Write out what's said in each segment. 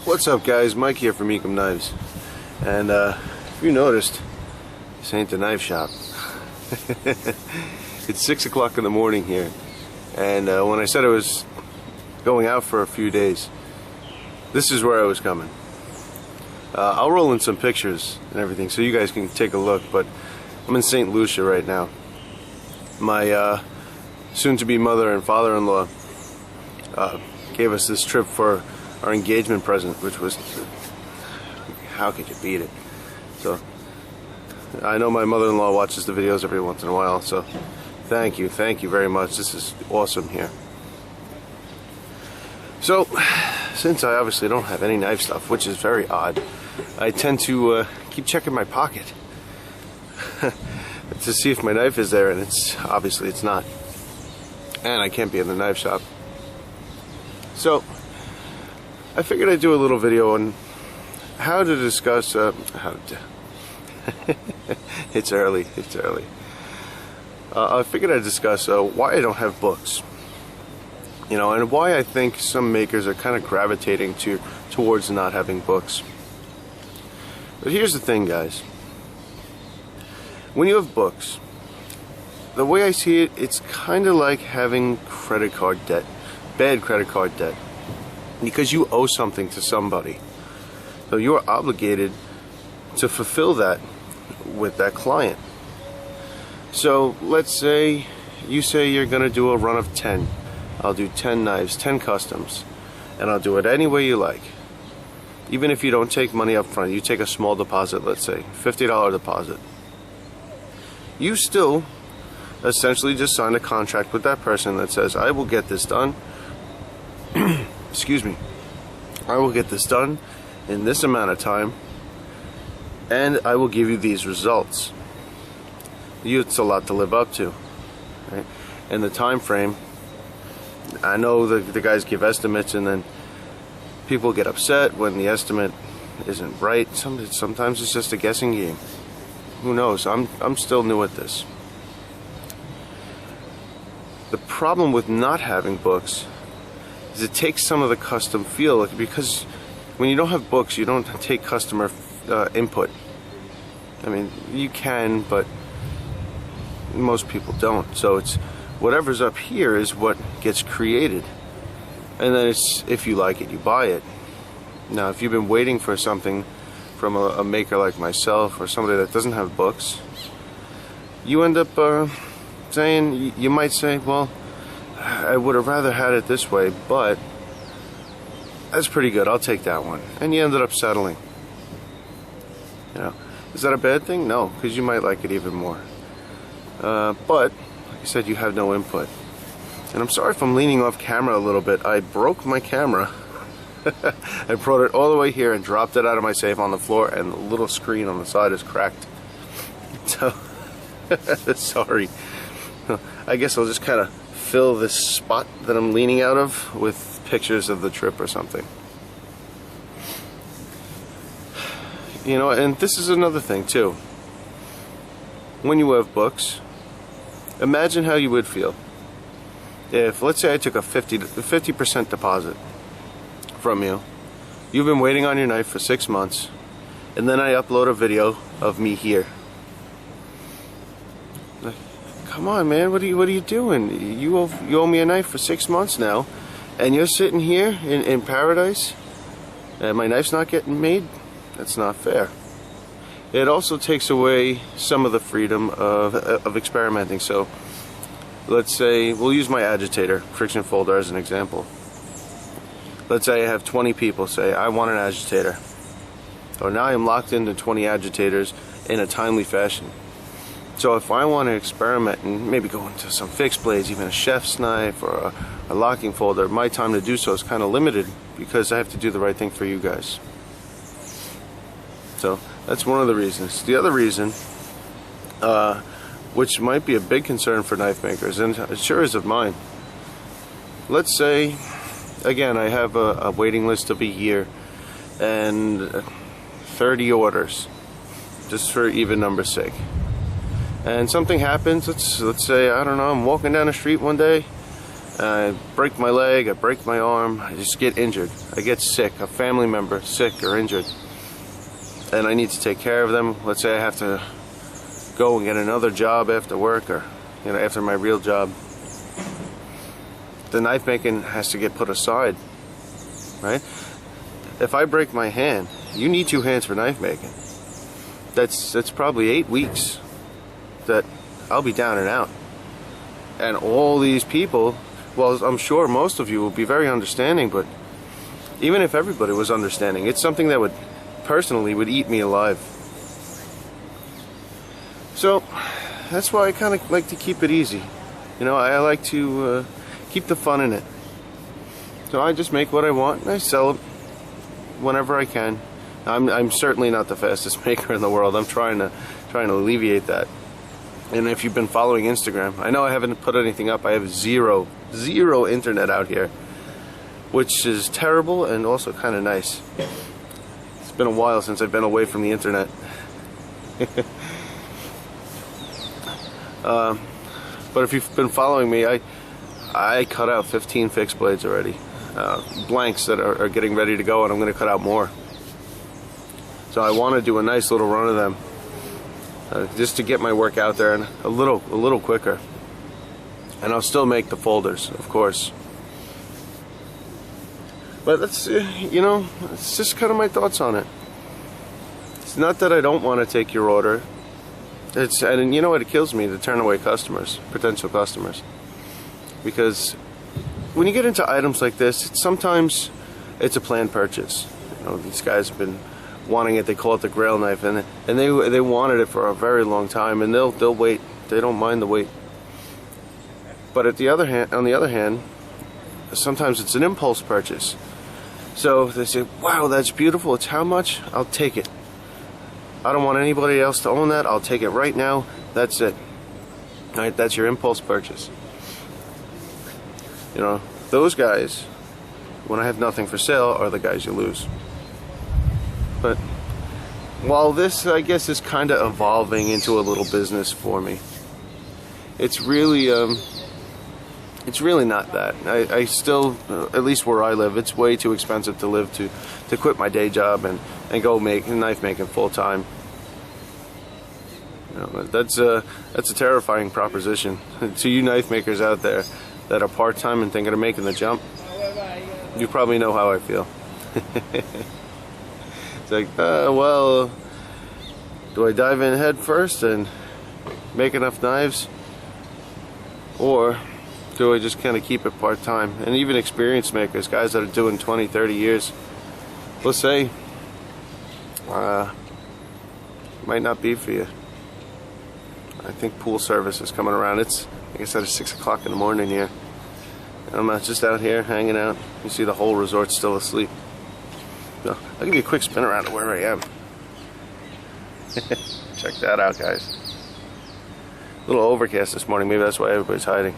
What's up, guys? Mike here from Ekim Knives. And if you noticed, this ain't the knife shop. It's 6 o'clock in the morning here, and when I said I was going out for a few days, this is where I was coming. I'll roll in some pictures and everything so you guys can take a look, but I'm in St. Lucia right now. My soon-to-be mother and father-in-law gave us this trip for our engagement present, which was, how could you beat it? So I know my mother-in-law watches the videos every once in a while, so thank you very much. This is awesome here. So since I obviously don't have any knife stuff, which is very odd, I tend to keep checking my pocket to see if my knife is there, and obviously it's not, and I can't be in the knife shop. So I figured I'd do a little video on how to discuss it's early. I figured I'd discuss why I don't have books, you know, and why I think some makers are kind of gravitating towards not having books. But here's the thing, guys. When you have books, the way I see it, it's kind of like having credit card debt, bad credit card debt, because you owe something to somebody. So you are obligated to fulfill that with that client. So let's say you say you're going to do a run of 10. I'll do 10 knives, 10 customs, and I'll do it any way you like. Even if you don't take money up front, you take a small deposit, let's say $50 deposit. You still essentially just sign a contract with that person that says, I will get this done. Excuse me. I will get this done in this amount of time, and I will give you these results. It's a lot to live up to, right? And the time frame, I know the guys give estimates, and then people get upset when the estimate isn't right. Sometimes it's just a guessing game. Who knows? I'm still new at this. The problem with not having books is it takes some of the custom feel, because when you don't have books, you don't take customer input. I mean, you can, but most people don't. So it's whatever's up here is what gets created, and then it's, if you like it, you buy it. Now, if you've been waiting for something from a maker like myself or somebody that doesn't have books, you end up saying, you might say, well, I would have rather had it this way, but that's pretty good, I'll take that one. And you ended up settling. You know, is that a bad thing? No, because you might like it even more. But, like I said, you have no input. And I'm sorry if I'm leaning off camera a little bit. I broke my camera. I brought it all the way here and dropped it out of my safe on the floor, and the little screen on the side is cracked. So, sorry. I guess I'll just kind of fill this spot that I'm leaning out of with pictures of the trip or something. You know, and this is another thing too. When you have books, imagine how you would feel if, let's say, I took a 50% deposit from you. You've been waiting on your knife for 6 months, and then I upload a video of me here. Come on, man, what are you doing? You owe me a knife for 6 months now, and you're sitting here in paradise, and my knife's not getting made? That's not fair. It also takes away some of the freedom of experimenting. So let's say, we'll use my agitator friction folder as an example. Let's say I have 20 people say, I want an agitator. So now I'm locked into 20 agitators in a timely fashion. So if I want to experiment and maybe go into some fixed blades, even a chef's knife or a locking folder, my time to do so is kind of limited because I have to do the right thing for you guys. So that's one of the reasons. The other reason, which might be a big concern for knife makers, and it sure is of mine. Let's say, again, I have a waiting list of a year and 30 orders, just for even number's sake. And something happens, let's say, I don't know, I'm walking down the street one day I break my leg, I break my arm, I just get injured. I get sick, a family member sick or injured, and I need to take care of them. Let's say I have to go and get another job after work, or after my real job. The knife making has to get put aside, right? If I break my hand, you need 2 hands for knife making. That's probably 8 weeks that I'll be down and out. And all these people, well, I'm sure most of you will be very understanding, but even if everybody was understanding, it's something that would eat me alive. So that's why I kind of like to keep it easy. I like to keep the fun in it. So I just make what I want and I sell it whenever I can. I'm certainly not the fastest maker in the world. I'm trying to alleviate that. And if you've been following Instagram, I know I haven't put anything up. I have zero internet out here, which is terrible and also kind of nice. It's been a while since I've been away from the internet. But if you've been following me, I cut out 15 fixed blades already. Blanks that are getting ready to go, and I'm going to cut out more. So I want to do a nice little run of them. Just to get my work out there and a little quicker. And I'll still make the folders, of course. But that's, it's just kind of my thoughts on it. It's not that I don't want to take your order. And you know what, it kills me to turn away customers, potential customers. Because when you get into items like this, sometimes it's a planned purchase. These guys have been wanting it. They call it the Grail knife, and they wanted it for a very long time, and they'll wait. They don't mind the wait. But on the other hand, sometimes it's an impulse purchase. So they say, "Wow, that's beautiful. It's how much? I'll take it. I don't want anybody else to own that. I'll take it right now. That's it." All right, that's your impulse purchase. Those guys, when I have nothing for sale, are the guys you lose. But while this, I guess, is kind of evolving into a little business for me, it's really not that. I still, at least where I live, it's way too expensive to live to quit my day job and go make knife making full time. That's a terrifying proposition to you knife makers out there that are part time and thinking of making the jump. You probably know how I feel. It's like, well, do I dive in head first and make enough knives, or do I just kind of keep it part-time? And even experienced makers, guys that are doing 20, 30 years, let's say, might not be for you. I think pool service is coming around. It's, like I said, it's 6 o'clock in the morning here. I'm just out here hanging out. You see the whole resort's still asleep. So I'll give you a quick spin around to where I am. Check that out, guys. A little overcast this morning. Maybe that's why everybody's hiding.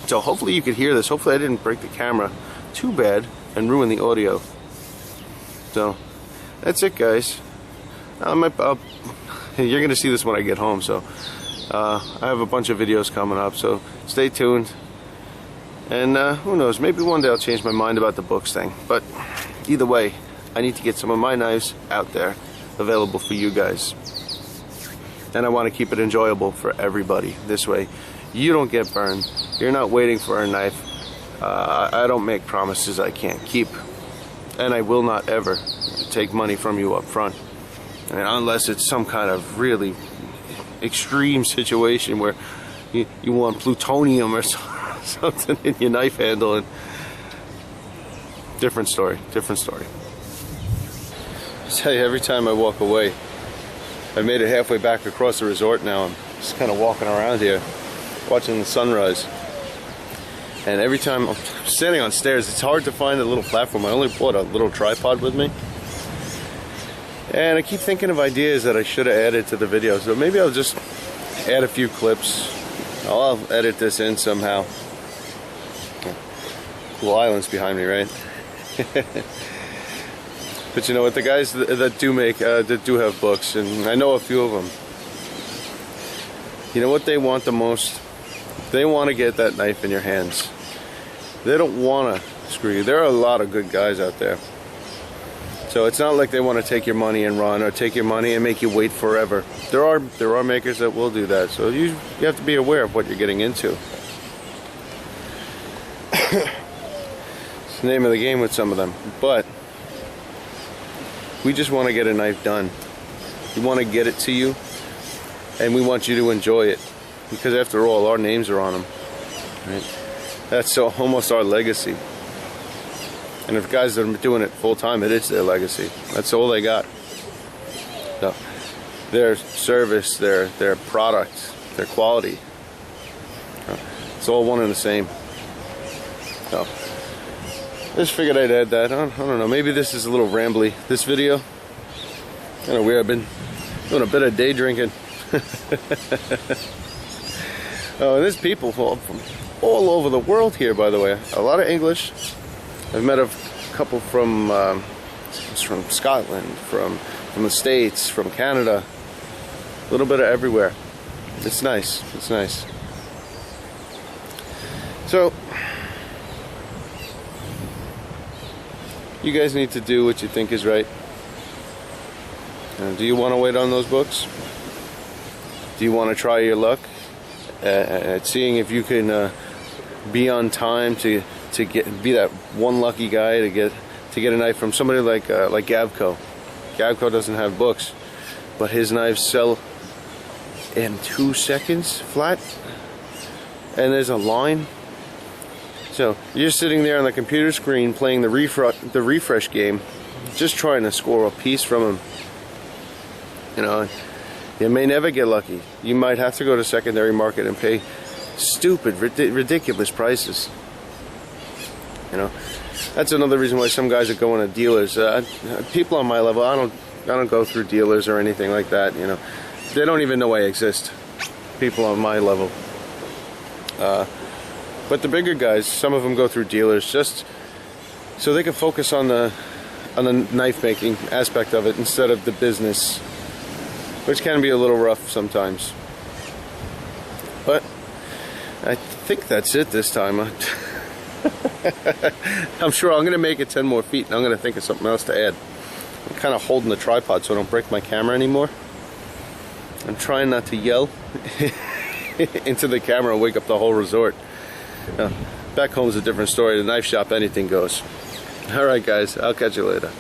So hopefully you could hear this. Hopefully I didn't break the camera too bad and ruin the audio. So that's it, guys. You're going to see this when I get home. So I have a bunch of videos coming up. So stay tuned. And who knows, maybe one day I'll change my mind about the books thing. But either way, I need to get some of my knives out there available for you guys. And I want to keep it enjoyable for everybody. This way, you don't get burned. You're not waiting for a knife. I don't make promises I can't keep. And I will not ever take money from you up front. And unless it's some kind of really extreme situation where you want plutonium or something in your knife handle. And different story. I tell you, every time I walk away, I made it halfway back across the resort now. I'm just kind of walking around here, watching the sunrise. And every time I'm standing on stairs, it's hard to find a little platform. I only brought a little tripod with me. And I keep thinking of ideas that I should have added to the video. So maybe I'll just add a few clips. I'll edit this in somehow. Cool islands behind me, right? But you know what, the guys that do have books, and I know a few of them, you know what they want the most They want to get that knife in your hands. They don't want to screw you. There are a lot of good guys out there. So it's not like they want to take your money and run, or take your money and make you wait forever. There are makers that will do that. So you have to be aware of what you're getting into. It's the name of the game with some of them. But we just want to get a knife done. We want to get it to you, and we want you to enjoy it, because after all, our names are on them. Right? That's almost our legacy. And if guys are doing it full time, it is their legacy. That's all they got. So, their service, their product, their quality, it's all one and the same. So, I just figured I'd add that. I don't know, maybe this is a little rambly, this video. Kind of weird. I've been doing a bit of day drinking. Oh, and there's people from all over the world here, by the way. A lot of English. I've met a couple from Scotland, from the States, from Canada. A little bit of everywhere. It's nice. It's nice. So, you guys need to do what you think is right. Do you want to wait on those books? Do you want to try your luck at seeing if you can be on time to be that one lucky guy to get a knife from somebody like Gavco. Gavco doesn't have books, but his knives sell in 2 seconds flat, and there's a line. So you're sitting there on the computer screen playing the refresh game, just trying to score a piece from him. You know, you may never get lucky. You might have to go to secondary market and pay stupid, ridiculous prices. You know, that's another reason why some guys are going to dealers. People on my level, I don't go through dealers or anything like that. You know, they don't even know I exist. People on my level. But the bigger guys, some of them go through dealers just so they can focus on the knife making aspect of it instead of the business, which can be a little rough sometimes. But I think that's it this time. I'm sure I'm going to make it 10 more feet, and I'm going to think of something else to add. I'm kind of holding the tripod so I don't break my camera anymore. I'm trying not to yell into the camera and wake up the whole resort. Back home is a different story. The knife shop, anything goes. Alright guys, I'll catch you later.